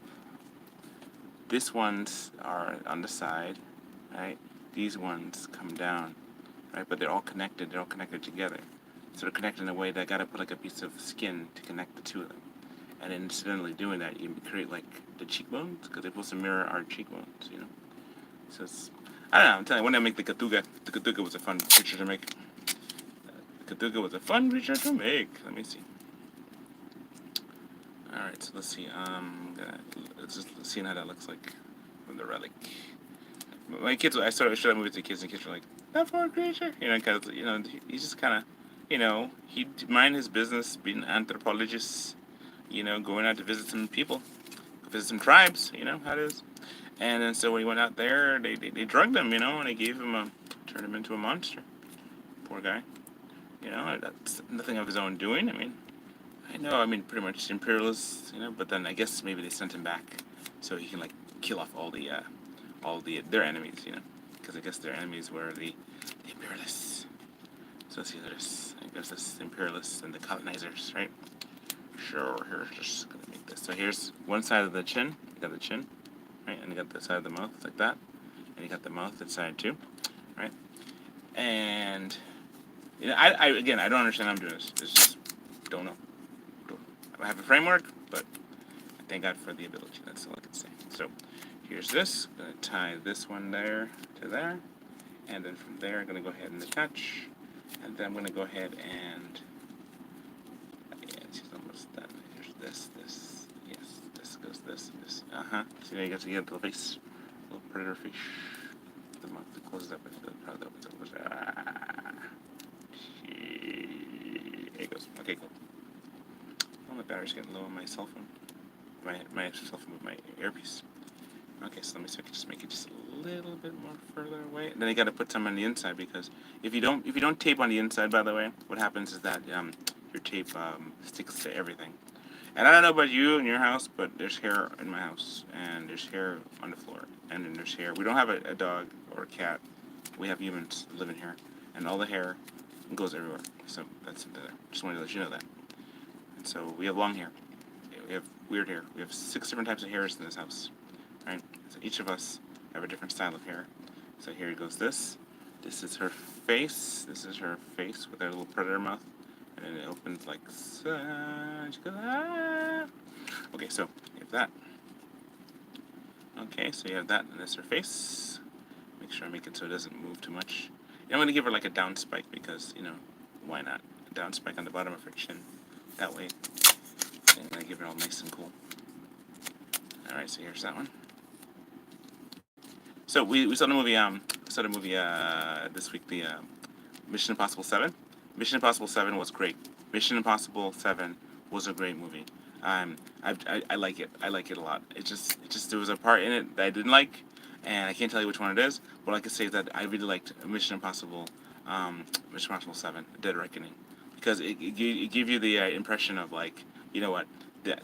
This ones are on the side, right? These ones come down, right? But they're all connected. They're all connected together. So they're connected in a way that I gotta put like a piece of skin to connect the two of them. And incidentally doing that, you create like the cheekbones, because they're supposed to mirror our cheekbones, So it's, I don't know, I'm telling you, when I make the Katuga was a fun creature to make. The Katuga was a fun creature to make. Let me see. Alright, so let's see. Let's just see how that looks like with the relic. My kids, I started showing movies to kids, and kids were like, "That poor creature," because he's just kind of, he'd mind his business, being an anthropologist, going out to visit some people, visit some tribes, how it is. And then so when he went out there, they drugged him, and they gave him turned him into a monster. Poor guy. That's nothing of his own doing. I know, pretty much imperialists, but then I guess maybe they sent him back so he can like kill off all their enemies, because I guess their enemies were the imperialists. So let's see, there's this imperialists and the colonizers, right? Sure, here's just gonna make this. So here's one side of the chin. You got the chin, right? And you got the side of the mouth like that, and you got the mouth inside too, right? And I again, I don't understand how I'm doing this. It's just don't know. I have a framework, but thank God for the ability. That's all I can say. So here's this. I'm gonna tie this one there to there, and then from there I'm gonna go ahead and attach, and then I'm gonna go ahead and this, yes, this goes this, and this. See, now you got to get the face, little predator fish. The mouth that closes up, if the crowd opens up. There it goes. Okay, cool. Oh, my battery's getting low on my cell phone. My cell phone with my earpiece. Okay, so let me see if I can just make it just a little bit more further away. Then you got to put some on the inside, because if you don't tape on the inside, by the way, what happens is that your tape sticks to everything. And I don't know about you in your house, but there's hair in my house, and there's hair on the floor, and then there's hair. We don't have a dog or a cat. We have humans living here, and all the hair goes everywhere. So that's it. Just wanted to let you know that. And so we have long hair. We have weird hair. We have 6 different types of hairs in this house. Right? So each of us have a different style of hair. So here goes this. This is her face. This is her face with her little predator mouth. And then it opens like so. She goes, ah. Okay, so you have that. Okay, so you have that, and that's her face. Make sure I make it so it doesn't move too much. And I'm going to give her like a down spike because, why not? A down spike on the bottom of her chin. That way. I'm going to give it all nice and cool. Alright, so here's that one. So we saw the movie this week, the Mission Impossible 7. Mission Impossible 7 was great. Mission Impossible 7 was a great movie. I like it. I like it a lot. It just there was a part in it that I didn't like, and I can't tell you which one it is. But I can say that I really liked Mission Impossible 7: Dead Reckoning, because it gave you the impression of, like, you know what. That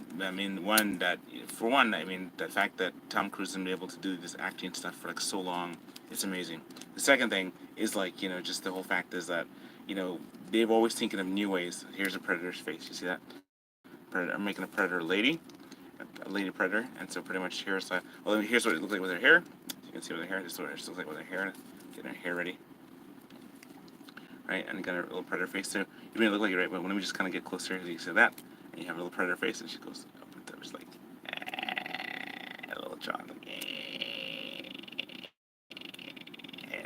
fact that Tom Cruise has been able to do this acting stuff for like so long, it's amazing. The second thing is, like, just the whole fact is that, they've always thinking of new ways. Here's a predator's face. You see that? Predator. I'm making a predator lady, a lady predator, and so pretty much here's here's what it looks like with her hair. You can see with her hair. This is what it looks like with her hair. Getting her hair ready. Right, and got her little predator face. So you may look like it, right? But when we just kind of get closer, you see that. And you have a little predator face, and she goes up and up, just like, a little jaw, like,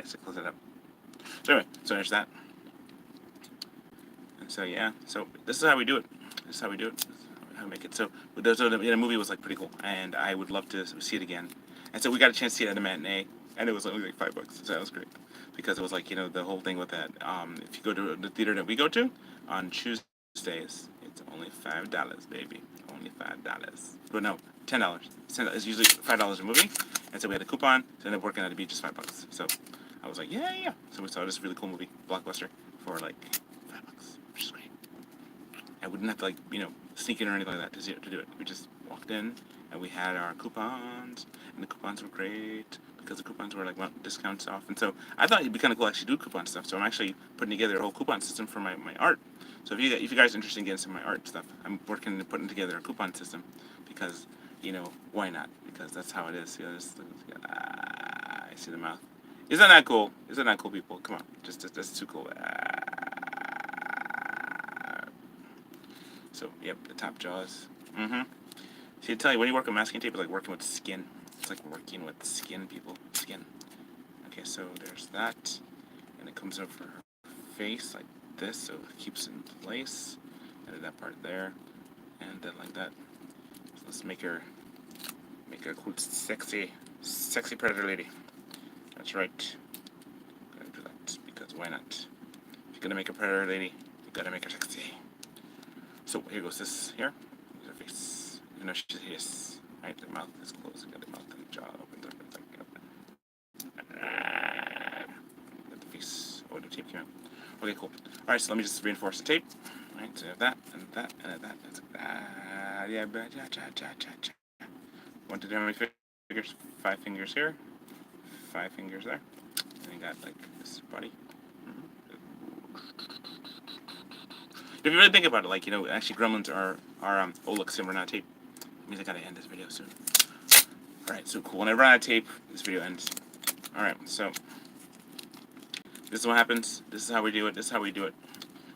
so close it up. So anyway, so there's that. And so yeah, so this is how we do it. This is how we do it. This is how we make it. So the movie was like pretty cool, and I would love to see it again. And so we got a chance to see it at a matinee, and it was only like $5, so that was great. Because it was like, the whole thing with that. If you go to the theater that we go to on Tuesdays, it's only $5, baby. Only $5. But no, $10. It's usually $5 a movie, and so we had a coupon, so it ended up working out to be just $5. So I was like, yeah. So we saw this really cool movie, Blockbuster, for like $5, which is great. I wouldn't have to, like, sneak in or anything like that to do it. We just walked in, and we had our coupons, and the coupons were great because the coupons were like discounts off. And so I thought it'd be kind of cool to actually do coupon stuff. So I'm actually putting together a whole coupon system for my art. So if you guys are interested in getting some of my art stuff, I'm working on putting together a coupon system because, why not? Because that's how it is. I see the mouth. Isn't that cool? Isn't that cool, people? Come on, that's too cool. So yep, the top jaws. See, I tell you, when you work with masking tape, it's like working with skin. It's like working with skin, people. Skin. Okay, so there's that, and it comes over her face like this, so it keeps it in place. And that part there, and then like that. So let's make her quote sexy predator lady. That's right. Gotta do that because why not? If you're gonna make a predator lady, you gotta make her sexy. So here goes this here. Here's her face. She's hideous. Right, the mouth is closed. You got the mouth and the jaw opens up. It's like, got the face. Oh, the tape came out. Okay, cool. All right, so let me just reinforce the tape. All right, so I have that and that and that. It's Want to do how many fingers? 5 fingers here, 5 fingers there, and you got like this body. If you really think about it, like, actually gremlins are oh look, see, we're not tape. It means I gotta end this video soon. Alright, so cool. When I run out of tape, this video ends. Alright, so this is what happens. This is how we do it. This is how we do it.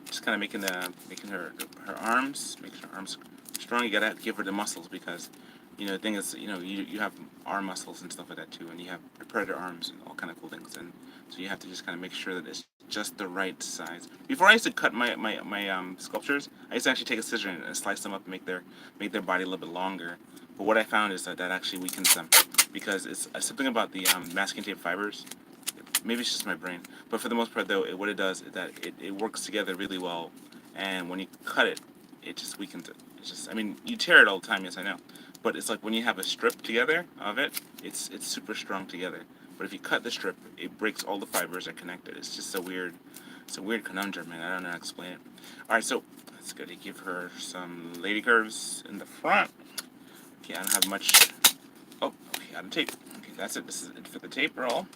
Just kind of making her arms, making her arms strong. You gotta give her the muscles because, the thing is, you have arm muscles and stuff like that too, and you have predator arms and all kind of cool things, and so you have to just kind of make sure that it's just the right size. Before I used to cut my sculptures, I used to actually take a scissor and slice them up and make their body a little bit longer. But what I found is that actually weakens them because it's something about the masking tape fibers. Maybe it's just my brain, but for the most part, though, what it does is that it works together really well, and when you cut it, it just weakens it. It's just, I mean, you tear it all the time, yes, I know, but it's like when you have a strip together of it, it's super strong together. But if you cut the strip, it breaks all the fibers are connected. It's a weird conundrum, man. I don't know how to explain it. All right, so let's go to give her some lady curves in the front. Okay, I don't have much. Oh, okay, out of tape. Okay, that's it. This is it for the tape roll.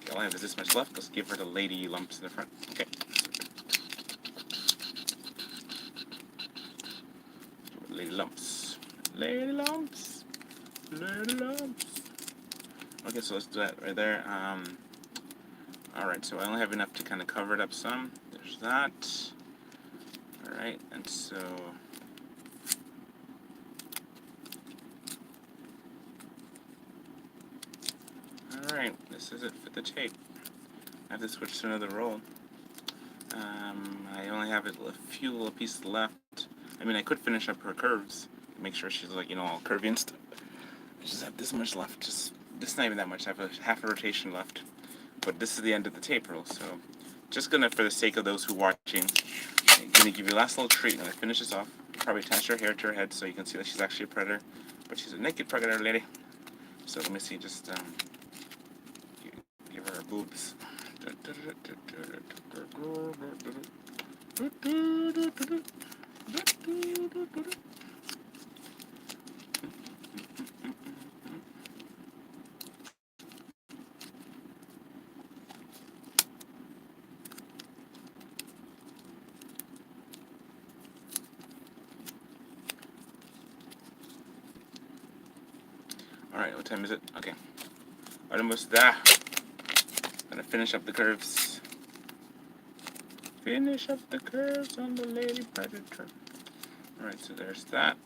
Okay, all I have is this much left. Let's give her the lady lumps in the front. Okay. Lady lumps. Lady lumps. Lady lumps. Okay, so let's do that right there. Alright, so I only have enough to kind of cover it up some. There's that. Alright, and so... Alright, this is it for the tape. I have to switch to another roll. I only have a few little pieces left. I mean, I could finish up her curves. Make sure she's like, you know, all curvy and stuff. I just have this much left. This is not even that much. I have half a rotation left. But this is the end of the tape roll, so just gonna, for the sake of those who are watching, I'm gonna give you a last little treat. I'm gonna finish this off. Probably attach her hair to her head so you can see that she's actually a predator. But she's a naked predator lady. So let me see, just give her boobs. Alright, what time is it? Okay. Almost there. Gonna finish up the curves. Finish up the curves on the lady predator. Alright, so there's that.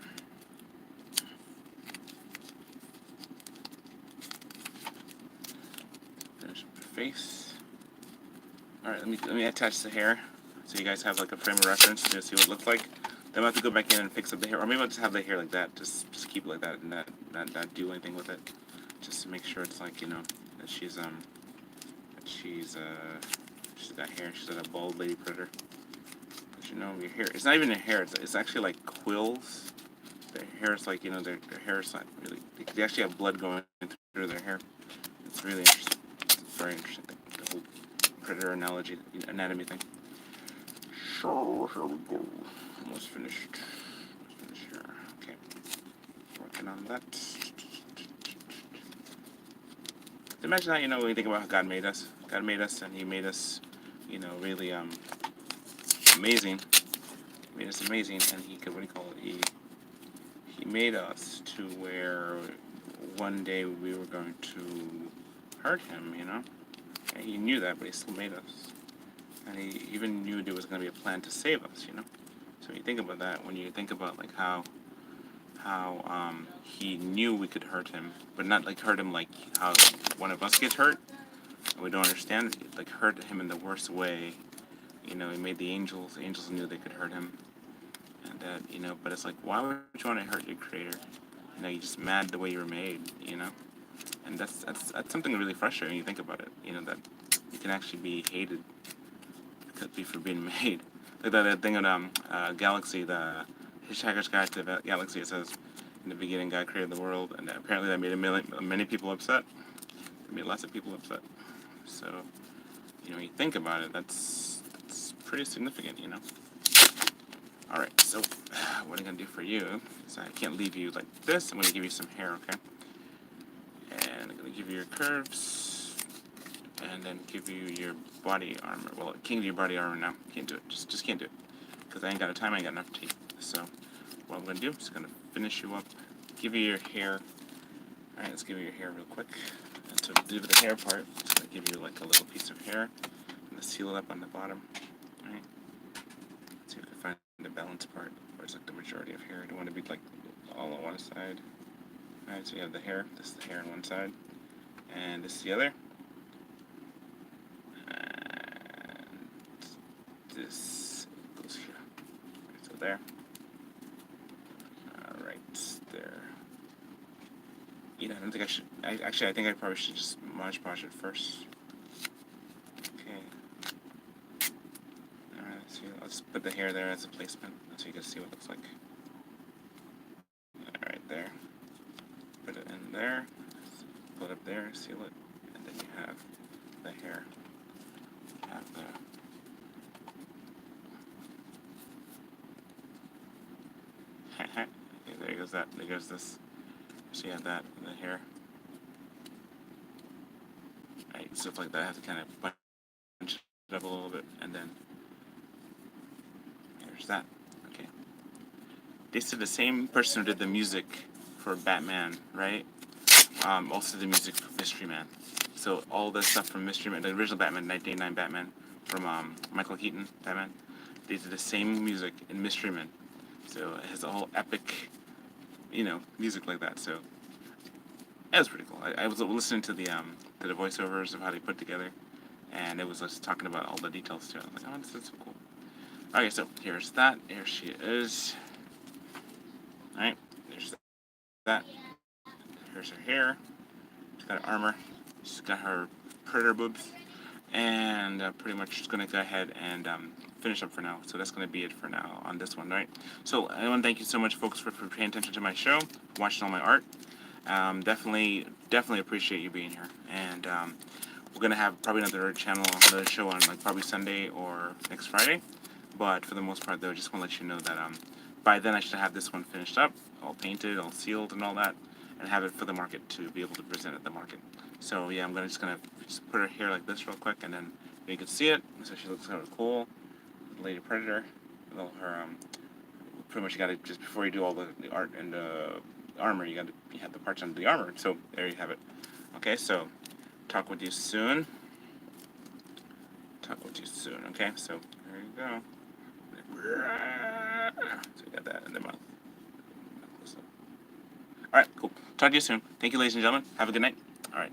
Finish up the face. Alright, let me attach the hair so you guys have like a frame of reference to see what it looks like. Then I'll have to go back in and fix up the hair, or maybe I'll just have the hair like that. Just keep it like that and not do anything with it. Just to make sure it's like, you know, that she's got hair. She's got a bald lady predator. But you know, your hair, it's not even a hair. It's actually like quills. Their hair is like, you know, their hair is not really. They actually have blood going through their hair. It's really interesting. It's a very interesting thing. The whole predator anatomy thing. So here we go. Almost finished. Almost finished here. Okay. Working on that. Imagine how, you know, when you think about how God made us. God made us, and He made us, you know, really amazing. He made us amazing, and He could, what do you call it? He made us to where one day we were going to hurt Him, you know. And He knew that, but He still made us, and He even knew there was going to be a plan to save us, you know. So when you think about that, when you think about like how He knew we could hurt Him, but not like hurt Him like how one of us gets hurt, and we don't understand it, like hurt Him in the worst way. You know, He made the angels. The angels knew they could hurt Him, and that, you know. But it's like, why would you want to hurt your Creator? You know, you're just mad the way you were made. You know, and that's something really frustrating when you think about it. You know, that you can actually be hated for being made. Like that thing in Galaxy, the Hitchhiker's Guide to the Galaxy. It says, in the beginning, God created the world, and apparently that made many people upset. It made lots of people upset. So, you know, when you think about it, that's pretty significant, you know. All right, so what I'm gonna do for you is I can't leave you like this. I'm gonna give you some hair, okay? And I'm gonna give you your curves, and then give you your body armor. Well, I can't give you body armor now. Can't do it. Just can't do it because I ain't got time. I ain't got enough tape. So what I'm gonna do is gonna finish you up, give you your hair. All right, let's give you your hair real quick. And to do the hair part, I'm just gonna give you like a little piece of hair. I'm gonna seal it up on the bottom. All right. Let's see if I can find the balance part, where it's like the majority of hair. I don't want to be like all on one side. All right, so you have the hair. This is the hair on one side, and this is the other. And this? It goes here. So there. All right, there. I don't think I should. I think I probably should just Mod Podge it first. Okay. All right. So let's put the hair there as a placement, so you can see what it looks like. All right, there. Put it in there. Put it up there. Seal it, and then you have the hair. Have the. Okay, there goes that. There goes this. So you have that in the hair. Right, stuff like that. I have to kind of bunch it up a little bit, and then there's that. Okay. This is the same person who did the music for Batman, right? Also the music for Mystery Man. So all the stuff from Mystery Man, the original Batman, 1989 Batman, from Michael Keaton Batman, they did the same music in Mystery Man. So it has a whole epic, music like that. So that was pretty cool. I was listening to the voiceovers of how they put together, and it was just talking about all the details too. I was like, oh, this is so cool. Okay, so here's that. Here she is. All right, there's that. Here's her hair. She's got her armor. She's got her predator boobs, and pretty much just gonna go ahead and finish up for now. So that's gonna be it for now on this one, right? So I want to thank you so much, folks, for paying attention to my show, watching all my art. Definitely appreciate you being here, and we're gonna have probably another show on like probably Sunday or next Friday. But for the most part, though, I just want to let you know that by then I should have this one finished up, all painted, all sealed, and all that, and have it for the market to be able to present at the market. So yeah, I'm just gonna put her hair like this real quick, and then you can see it. So she looks kind of cool, Lady Predator. With all her pretty much you got to just before you do all the art and armor, you have the parts under the armor. So there you have it. Okay, so talk with you soon. Okay, so there you go. So we got that in the mouth. All right, cool. Talk to you soon. Thank you, ladies and gentlemen. Have a good night. All right.